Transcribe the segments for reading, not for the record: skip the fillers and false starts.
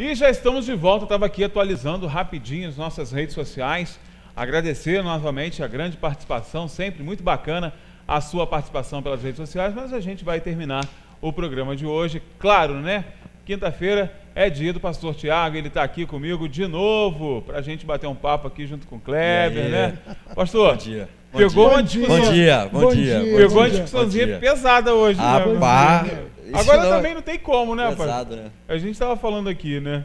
E já estamos de volta, estava aqui atualizando rapidinho as nossas redes sociais. Agradecer novamente a grande participação, sempre muito bacana a sua participação pelas redes sociais, mas a gente vai terminar o programa de hoje, claro, né? Quinta-feira é dia do pastor Tiago, ele está aqui comigo de novo, para a gente bater um papo aqui junto com o Kleber, né? Pastor, bom dia. Pegou uma discussão. Bom dia. Pegou uma discussãozinha pesada hoje, né? Agora também não tem como, né, pesado, pai? né? A gente estava falando aqui, né?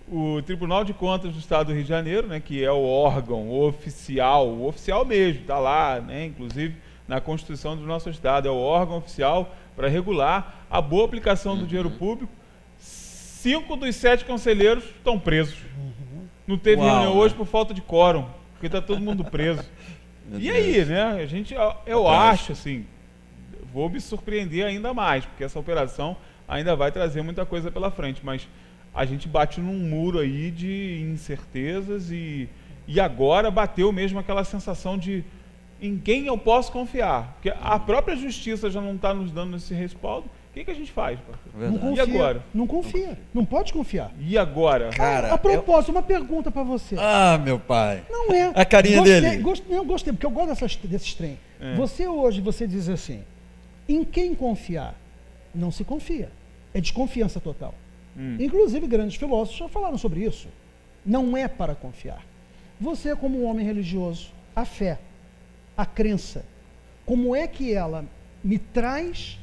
O Tribunal de Contas do Estado do Rio de Janeiro, né, que é o órgão oficial, o oficial mesmo, está lá, né, inclusive na Constituição do nosso Estado, é o órgão oficial para regular a boa aplicação do dinheiro público. 5 dos 7 conselheiros estão presos. Não teve reunião hoje por falta de quórum, porque está todo mundo preso. E aí, né? Eu acho, assim, vou me surpreender ainda mais, porque essa operação ainda vai trazer muita coisa pela frente, mas a gente bate num muro aí de incertezas e agora bateu mesmo aquela sensação de em quem eu posso confiar, porque a própria justiça já não está nos dando esse respaldo. O que a gente faz? Não confia, e agora? Não confia, não pode confiar. E agora? Cara, a propósito, uma pergunta para você. Ah, meu pai. Não é. A carinha dele. Gostei, porque eu gosto desses trem. Você hoje, você diz assim, em quem confiar? Não se confia. É desconfiança total. Inclusive, grandes filósofos já falaram sobre isso. Não é para confiar. Você, como um homem religioso, a fé, a crença, como é que ela me traz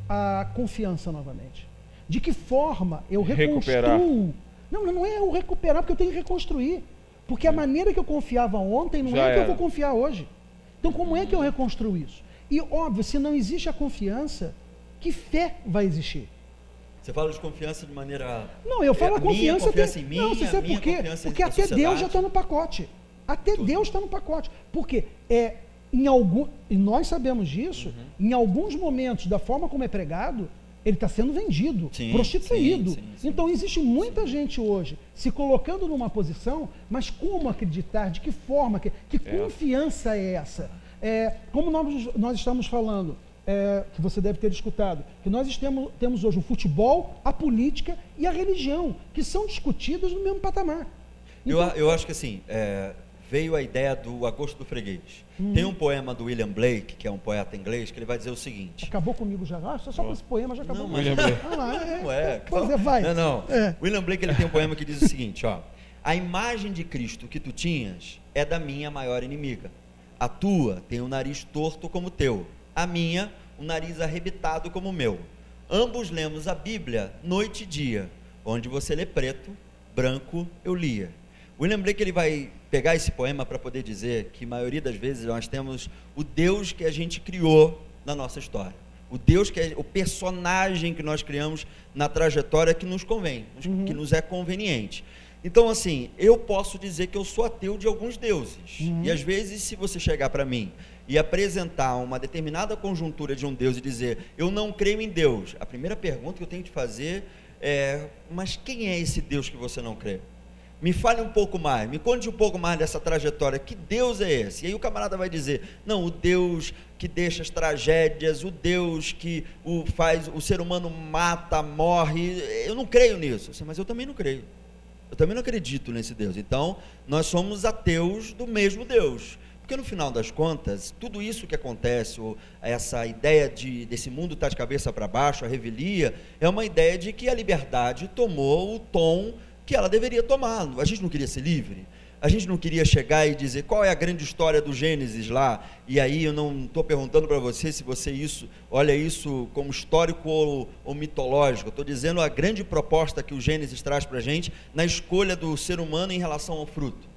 a confiança novamente? De que forma eu reconstruo? Não é eu recuperar, porque eu tenho que reconstruir. Porque a maneira que eu confiava ontem não é que eu vou confiar hoje. Então, como é que eu reconstruo isso? E, óbvio, se não existe a confiança, que fé vai existir? Você fala de confiança de maneira... Não, eu falo a confiança... Confiança em mim, não, você sabe por quê? Porque até Deus já está no pacote. Até Deus está no pacote. Porque e nós sabemos disso, em alguns momentos, da forma como é pregado, ele está sendo vendido, prostituído. Então, existe muita gente hoje se colocando numa posição, mas como acreditar? De que forma? Que confiança é essa? Como nós estamos falando, que você deve ter escutado, que nós temos hoje o futebol, a política e a religião, que são discutidas no mesmo patamar. Então, eu acho que assim, veio a ideia do Agosto do Freguês. Tem um poema do William Blake, que é um poeta inglês, que ele vai dizer o seguinte... Acabou comigo já? Só com esse poema já acabou. Não, William Blake. Vai. Não. William Blake, ele tem um poema que diz o seguinte, ó: a imagem de Cristo que tu tinhas é da minha maior inimiga. A tua tem o nariz torto como o teu. A minha, o nariz arrebitado como o meu. Ambos lemos a Bíblia noite e dia. Onde você lê preto, branco eu lia. William Blake, ele vai pegar esse poema para poder dizer que a maioria das vezes nós temos o Deus que a gente criou na nossa história. O Deus que é o personagem que nós criamos na trajetória que nos convém, que nos é conveniente. Então, assim, eu posso dizer que eu sou ateu de alguns deuses. E às vezes, se você chegar para mim e apresentar uma determinada conjuntura de um Deus e dizer, eu não creio em Deus, a primeira pergunta que eu tenho que fazer é, mas quem é esse Deus que você não crê? Me fale um pouco mais, me conte um pouco mais dessa trajetória, que Deus é esse? E aí o camarada vai dizer, não, o Deus que deixa as tragédias, o Deus que faz, o ser humano mata, morre, eu não creio nisso. Mas eu também não creio, eu também não acredito nesse Deus. Então, nós somos ateus do mesmo Deus, porque no final das contas, tudo isso que acontece, essa ideia desse mundo estar de cabeça para baixo, a revelia, é uma ideia de que a liberdade tomou o tom que ela deveria tomar. A gente não queria ser livre, a gente não queria chegar e dizer qual é a grande história do Gênesis lá, e aí eu não estou perguntando para você se você olha isso como histórico ou mitológico, estou dizendo a grande proposta que o Gênesis traz para a gente na escolha do ser humano em relação ao fruto.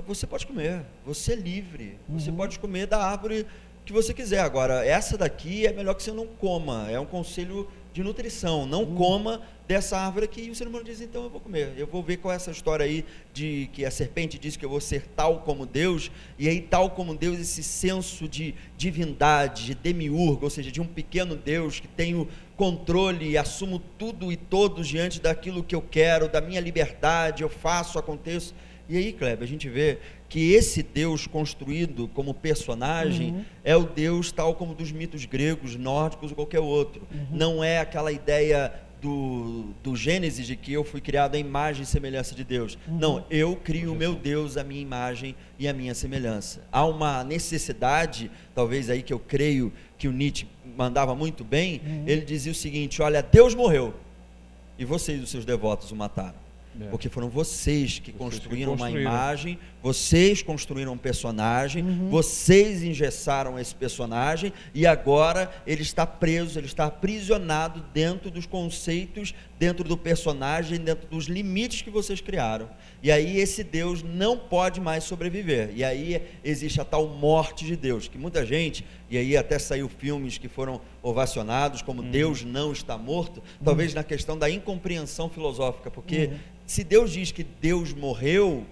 Você pode comer, você é livre, você pode comer da árvore que você quiser. Agora, essa daqui é melhor que você não coma, é um conselho de nutrição, não coma dessa árvore aqui. E o ser humano diz, então eu vou comer, eu vou ver qual é essa história aí de que a serpente diz que eu vou ser tal como Deus, e aí tal como Deus, esse senso de divindade, de demiurgo, ou seja, de um pequeno Deus que tem o controle e assumo tudo e todos diante daquilo que eu quero, da minha liberdade, eu faço, aconteço. E aí, Kleber, a gente vê que esse Deus construído como personagem é o Deus tal como dos mitos gregos, nórdicos ou qualquer outro. Não é aquela ideia do Gênesis, de que eu fui criado à imagem e semelhança de Deus. Não, eu crio o meu Deus, a minha imagem e a minha semelhança. Há uma necessidade, talvez aí que eu creio que o Nietzsche mandava muito bem, ele dizia o seguinte: olha, Deus morreu e vocês, os seus devotos, o mataram. Porque foram vocês que construíram uma imagem, vocês construíram um personagem, vocês engessaram esse personagem, e agora ele está preso, ele está aprisionado dentro dos conceitos, dentro do personagem, dentro dos limites que vocês criaram. E aí esse Deus não pode mais sobreviver. E aí existe a tal morte de Deus, que muita gente, e aí até saiu filmes que foram ovacionados como Deus não está morto, talvez na questão da incompreensão filosófica, porque se Deus diz que Deus morreu,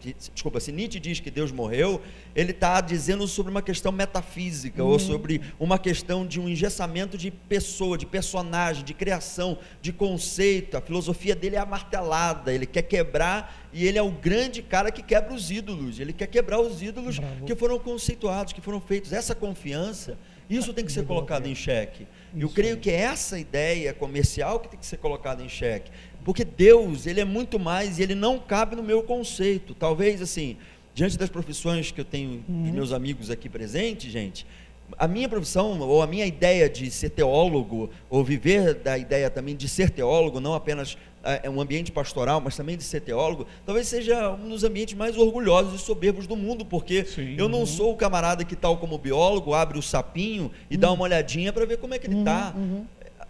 se Nietzsche diz que Deus morreu, ele está dizendo sobre uma questão metafísica, ou sobre uma questão de um engessamento de pessoa, de personagem, de criação, de conceito. A filosofia dele é amartelada, ele quer quebrar, e ele é o grande cara que quebra os ídolos, ele quer quebrar os ídolos que foram conceituados, que foram feitos. Essa confiança, isso tem que ser colocado em xeque. Eu creio que é essa ideia comercial que tem que ser colocada em xeque, porque Deus, ele é muito mais, e ele não cabe no meu conceito. Talvez assim, diante das profissões que eu tenho, dos meus amigos aqui presentes, gente, a minha profissão, ou a minha ideia de ser teólogo, ou viver da ideia também de ser teólogo, não apenas um ambiente pastoral, mas também de ser teólogo, talvez seja um dos ambientes mais orgulhosos e soberbos do mundo, porque eu não sou o camarada que, tal como biólogo, abre o sapinho e dá uma olhadinha para ver como é que ele está.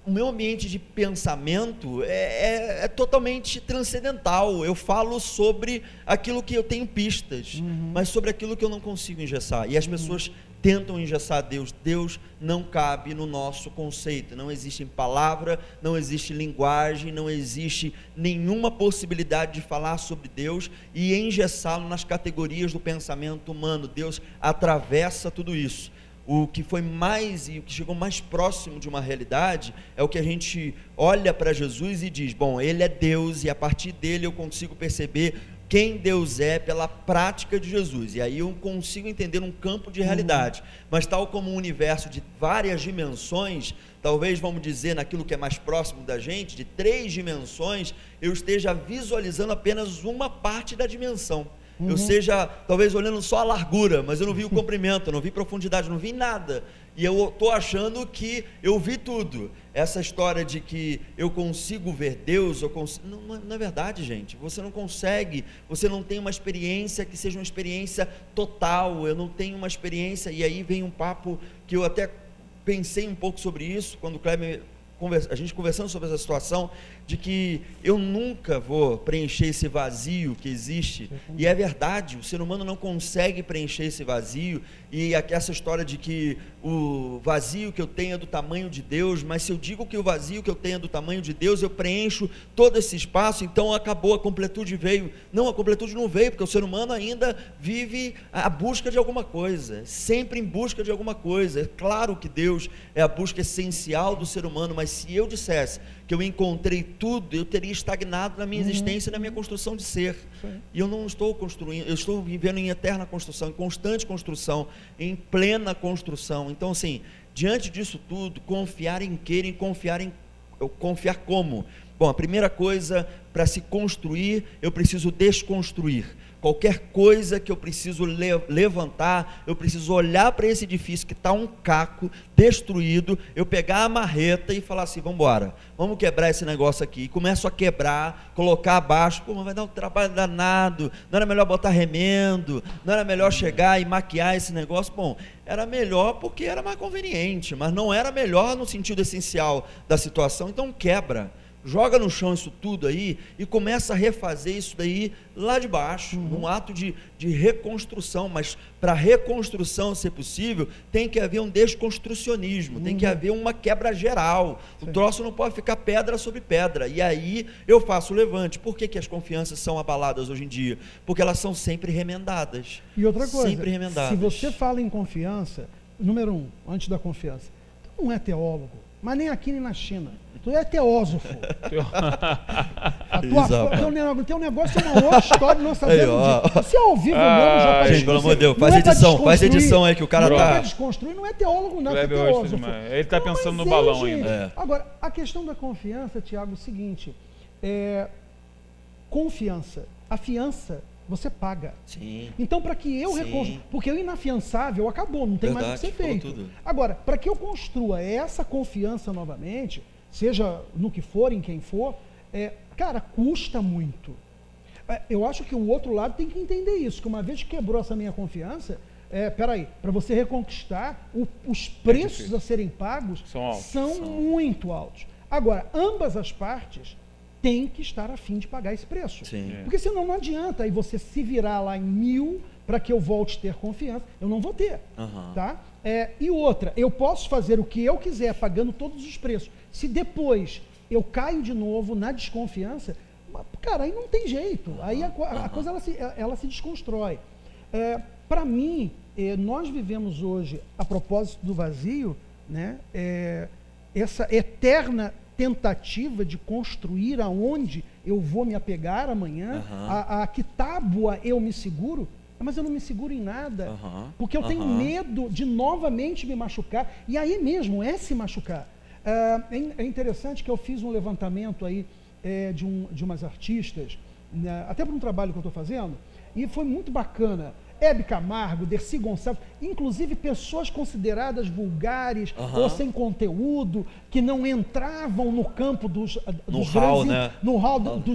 O meu ambiente de pensamento é totalmente transcendental. Eu falo sobre aquilo que eu tenho pistas, mas sobre aquilo que eu não consigo engessar. E as pessoas tentam engessar Deus. Deus não cabe no nosso conceito. Não existe palavra, não existe linguagem, não existe nenhuma possibilidade de falar sobre Deus e engessá-lo nas categorias do pensamento humano. Deus atravessa tudo isso. O que foi mais, e o que chegou mais próximo de uma realidade, é o que a gente olha para Jesus e diz: bom, ele é Deus, e a partir dele eu consigo perceber quem Deus é pela prática de Jesus, e aí eu consigo entender um campo de realidade. Mas tal como um universo de várias dimensões, talvez, vamos dizer, naquilo que é mais próximo da gente, de 3 dimensões, eu esteja visualizando apenas uma parte da dimensão. Eu seja, talvez, olhando só a largura, mas eu não vi o comprimento, eu não vi profundidade, eu não vi nada, e eu estou achando que eu vi tudo. Essa história de que eu consigo ver Deus, não é verdade, gente. Você não consegue, você não tem uma experiência que seja uma experiência total. Eu não tenho uma experiência, e aí vem um papo que eu até pensei um pouco sobre isso, quando o Kleber, a gente conversando sobre essa situação, de que eu nunca vou preencher esse vazio que existe, e é verdade, o ser humano não consegue preencher esse vazio, e essa história de que o vazio que eu tenho é do tamanho de Deus, mas se eu digo que o vazio que eu tenho é do tamanho de Deus, eu preencho todo esse espaço, então acabou, a completude veio. Não, a completude não veio, porque o ser humano ainda vive a busca de alguma coisa, sempre em busca de alguma coisa. É claro que Deus é a busca essencial do ser humano, mas se eu dissesse que eu encontrei tudo, eu teria estagnado na minha existência, na minha construção de ser. E eu não estou construindo, eu estou vivendo em eterna construção, em constante construção, em plena construção. Então, assim, diante disso tudo, confiar em quê? Confiar como? Bom, a primeira coisa, para se construir, eu preciso desconstruir. Qualquer coisa que eu preciso levantar, eu preciso olhar para esse edifício que está um caco, destruído, eu pegar a marreta e falar assim: vamos embora, vamos quebrar esse negócio aqui. E começo a quebrar, colocar abaixo. Pô, mas vai dar um trabalho danado, não era melhor botar remendo, não era melhor chegar e maquiar esse negócio? Bom, era melhor porque era mais conveniente, mas não era melhor no sentido essencial da situação. Então quebra. Joga no chão isso tudo aí e começa a refazer isso daí lá de baixo, num ato de reconstrução. Mas para a reconstrução ser possível, tem que haver um desconstrucionismo, tem que haver uma quebra geral. O troço não pode ficar pedra sobre pedra. E aí eu faço o levante. Por que as confianças são abaladas hoje em dia? Porque elas são sempre remendadas. E outra coisa, sempre remendadas. Se você fala em confiança, número 1, antes da confiança, não é teólogo, mas nem aqui nem na China. Tu é teósofo. Teu negócio é uma outra história, não sabemos disso. Se é ao vivo mesmo, já tá. Gente, pelo amor de Deus, faz edição aí que o cara não tá. Não é desconstruir, não é teólogo, não, é teósofo. Ele tá pensando no balão ainda. Agora, a questão da confiança, Tiago, é o seguinte: confiança. A fiança você paga. Sim. Então, para que eu reconstrua, porque o inafiançável acabou, não tem mais o que ser feito. Tudo. Agora, para que eu construa essa confiança novamente, seja no que for, em quem for, cara, custa muito. Eu acho que o outro lado tem que entender isso, que uma vez que quebrou essa minha confiança, peraí, para você reconquistar, os preços a serem pagos são muito altos. Agora, ambas as partes tem que estar a fim de pagar esse preço. Porque senão não adianta aí você se virar lá em 1000 para que eu volte a ter confiança, eu não vou ter. Tá? E outra, eu posso fazer o que eu quiser pagando todos os preços. Se depois eu caio de novo na desconfiança, cara, aí não tem jeito. Aí a coisa ela se desconstrói. Para mim, nós vivemos hoje, a propósito do vazio, né, essa eterna tentativa de construir aonde eu vou me apegar amanhã, a que tábua eu me seguro, mas eu não me seguro em nada, porque eu tenho medo de novamente me machucar, e aí mesmo se machucar. É interessante que eu fiz um levantamento aí de umas artistas, né, até para um trabalho que eu estou fazendo, e foi muito bacana. Hebe Camargo, Dercy Gonçalves, inclusive pessoas consideradas vulgares ou sem conteúdo, que não entravam no campo dos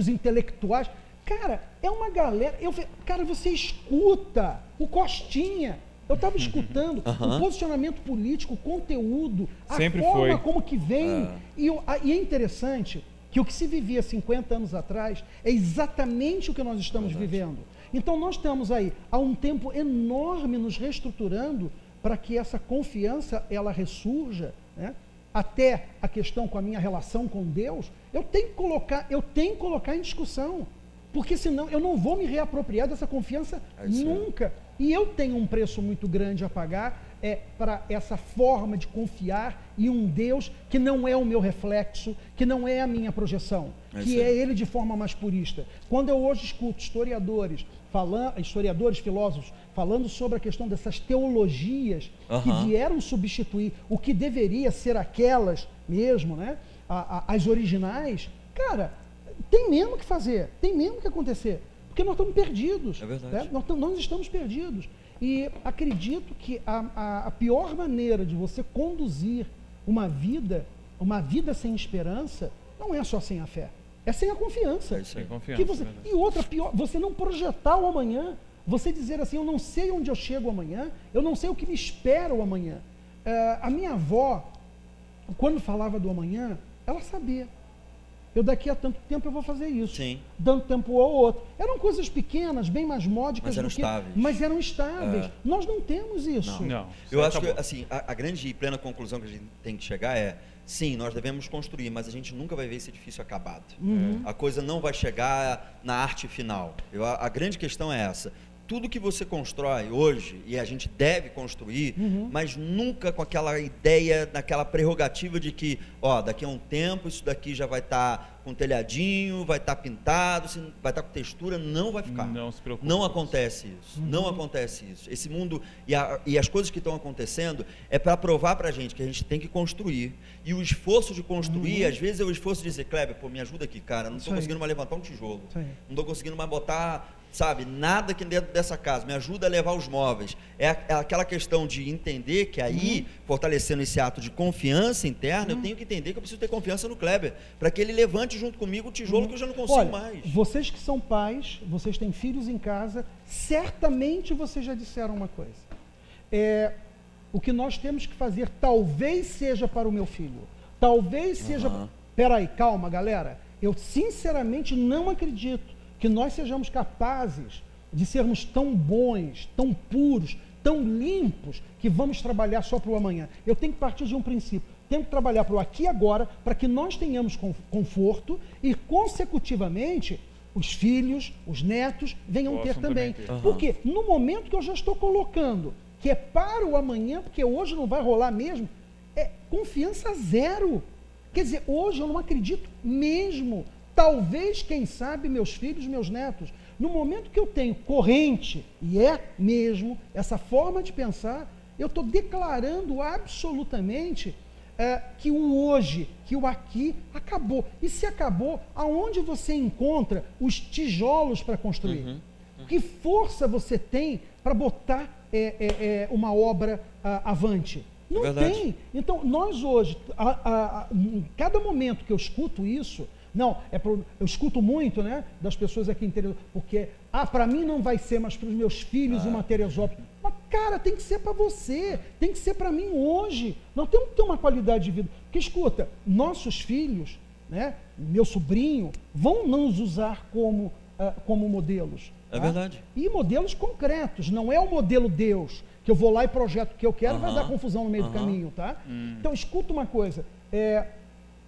intelectuais. Cara, é uma galera. Cara, você escuta o Costinha. Eu estava escutando o posicionamento político, o conteúdo, a forma como que vem. E é interessante que o que se vivia 50 anos atrás é exatamente o que nós estamos vivendo. Então nós estamos aí há um tempo enorme nos reestruturando para que essa confiança ela ressurja, né? Até a questão com a minha relação com Deus, eu tenho que colocar em discussão, porque senão eu não vou me reapropriar dessa confiança nunca. E eu tenho um preço muito grande a pagar para essa forma de confiar em um Deus que não é o meu reflexo, que não é a minha projeção, que é Ele de forma mais purista. Quando eu hoje escuto historiadores, filósofos, falando sobre a questão dessas teologias que vieram substituir o que deveria ser aquelas mesmo, né? As originais, cara, tem mesmo que fazer, tem mesmo que acontecer, porque nós estamos perdidos. É verdade. Né? Nós estamos perdidos. E acredito que a pior maneira de você conduzir uma vida sem esperança, não é só sem a fé, é sem a confiança. Sem confiança. E outra pior, você não projetar o amanhã, você dizer assim, eu não sei onde eu chego amanhã, eu não sei o que me espera o amanhã. A minha avó, quando falava do amanhã, ela sabia. Eu daqui a tanto tempo eu vou fazer isso. Sim. Dando tempo ao outro. Eram coisas pequenas, bem mais módicas, mas eram estáveis. Nós não temos isso. Não. Eu acho que assim, a grande e plena conclusão que a gente tem que chegar é: sim, nós devemos construir, mas a gente nunca vai ver esse edifício acabado. A coisa não vai chegar na arte final. A grande questão é essa. Tudo que você constrói hoje, e a gente deve construir, mas nunca com aquela ideia, naquela prerrogativa de que, daqui a um tempo isso daqui já vai estar com telhadinho, vai estar pintado, vai estar com textura, não vai ficar. Não se preocupe. Não acontece isso. Não acontece isso. Esse mundo e as coisas que estão acontecendo é para provar para a gente que a gente tem que construir. E o esforço de construir, às vezes é o esforço de dizer, Kleber, me ajuda aqui, cara, não estou conseguindo mais levantar um tijolo. Não estou conseguindo mais botar... nada aqui dentro dessa casa, me ajuda a levar os móveis. É aquela questão de entender que aí, fortalecendo esse ato de confiança interna, eu tenho que entender que eu preciso ter confiança no Kleber, para que ele levante junto comigo o tijolo que eu já não consigo mais. Vocês que são pais, vocês têm filhos em casa, certamente vocês já disseram uma coisa. O que nós temos que fazer talvez seja para o meu filho, talvez seja... Peraí, calma galera, eu sinceramente não acredito que nós sejamos capazes de sermos tão bons, tão puros, tão limpos, que vamos trabalhar só para o amanhã. Eu tenho que partir de um princípio, tenho que trabalhar para o aqui e agora, para que nós tenhamos conforto e, consecutivamente, os filhos, os netos venham ter também. Porque no momento que eu já estou colocando, que é para o amanhã, porque hoje não vai rolar mesmo, é confiança zero. Quer dizer, hoje eu não acredito mesmo. Talvez, quem sabe, meus filhos, meus netos. No momento que eu tenho corrente, e é mesmo, essa forma de pensar, eu estou declarando absolutamente que o hoje, que o aqui acabou. E se acabou, aonde você encontra os tijolos para construir? Que força você tem para botar uma obra avante? Não tem. Então, nós hoje, em cada momento que eu escuto isso, eu escuto muito, né, das pessoas aqui em Teresópolis, porque, para mim não vai ser, mas para os meus filhos uma Teresópolis. Mas, cara, tem que ser para você, tem que ser para mim hoje. Nós temos que ter uma qualidade de vida. Porque, escuta, nossos filhos, né, meu sobrinho, vão nos usar como modelos. É verdade. E modelos concretos, não é o modelo Deus, que eu vou lá e projeto o que eu quero, vai dar confusão no meio do caminho, tá? Então, escuta uma coisa,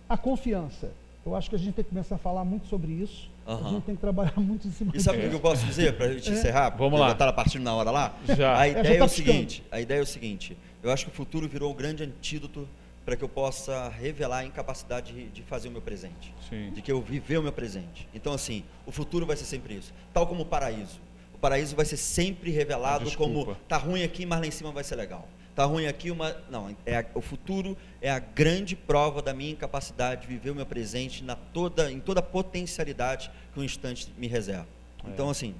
a confiança. Eu acho que a gente tem que começar a falar muito sobre isso. A gente tem que trabalhar muito em cima disso. E sabe o que eu posso dizer para a gente encerrar? Vamos lá. Já está partindo na hora lá? Já. A ideia é o seguinte, eu acho que o futuro virou um grande antídoto para que eu possa revelar a incapacidade de fazer o meu presente. Sim. De que eu viver o meu presente. Então, assim, o futuro vai ser sempre isso. Tal como o paraíso. O paraíso vai ser sempre revelado como, tá ruim aqui, mas lá em cima vai ser legal. Tá ruim aqui, o futuro é a grande prova da minha incapacidade de viver o meu presente em toda a potencialidade que o instante me reserva. Então, assim,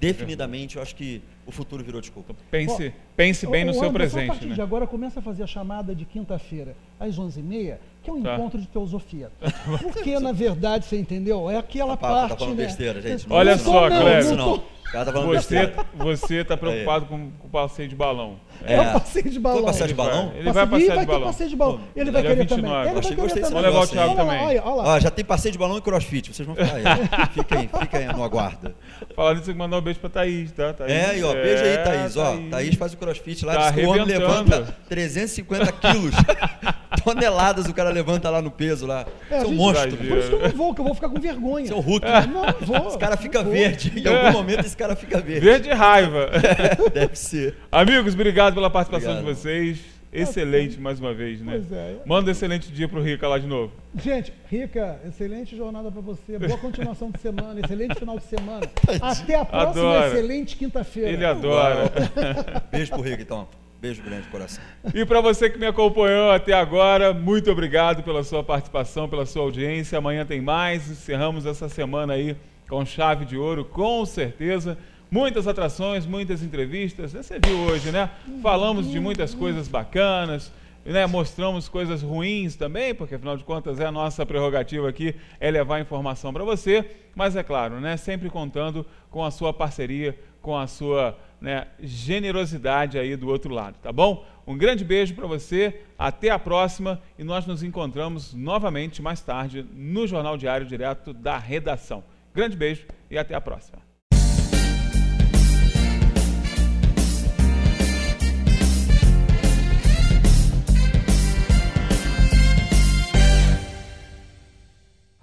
definidamente, eu acho que o futuro virou desculpa. Pense bem no seu presente. A partir de agora, começa a fazer a chamada de quinta-feira, às 11h30, que é um encontro de teosofia. Porque, na verdade, você entendeu? É aquela parte, tá falando besteira, gente. Olha só, Cleber. Você está preocupado com o passeio de balão. É o passeio de balão. Passeio de balão? Ele vai passear de balão. Passeio de balão. Ele vai querer também. Vamos levar o Thiago também. Já tem passeio de balão e crossfit. Vocês vão ficar aí. Fica aí no aguardo. Falando isso, tem que mandar um beijo pra Thaís, tá? Thaís, beijo aí, Thaís. Thaís faz o crossfit lá. Tá diz que o homem levanta 350 quilos. Toneladas o cara levanta lá no peso lá. Você é um monstro. Por isso que eu não vou, que eu vou ficar com vergonha. Você é o Hulk. Não vou. Esse cara fica verde. Em algum momento esse cara fica verde. Verde de raiva. Deve ser. Amigos, obrigado pela participação de vocês. Excelente mais uma vez, né? Pois é. Manda um excelente dia pro Rica lá de novo. Gente, Rica, excelente jornada para você. Boa continuação de semana, excelente final de semana. Até a próxima excelente quinta-feira. Ele adora. Beijo pro Rica, então. Beijo grande, coração. E para você que me acompanhou até agora, muito obrigado pela sua participação, pela sua audiência. Amanhã tem mais. Encerramos essa semana aí com chave de ouro, com certeza. Muitas atrações, muitas entrevistas. Você viu hoje, né? Falamos de muitas coisas bacanas, né? Mostramos coisas ruins também, porque afinal de contas é a nossa prerrogativa aqui, é levar informação para você. Mas é claro, né? Sempre contando com a sua parceria, com a sua generosidade aí do outro lado, tá bom? Um grande beijo para você, até a próxima e nós nos encontramos novamente mais tarde no Jornal Diário direto da redação. Grande beijo e até a próxima.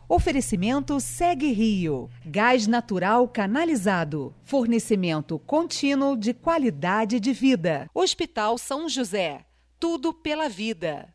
Oferecimento Segue Rio. Gás natural canalizado. Fornecimento contínuo de qualidade de vida. Hospital São José. Tudo pela vida.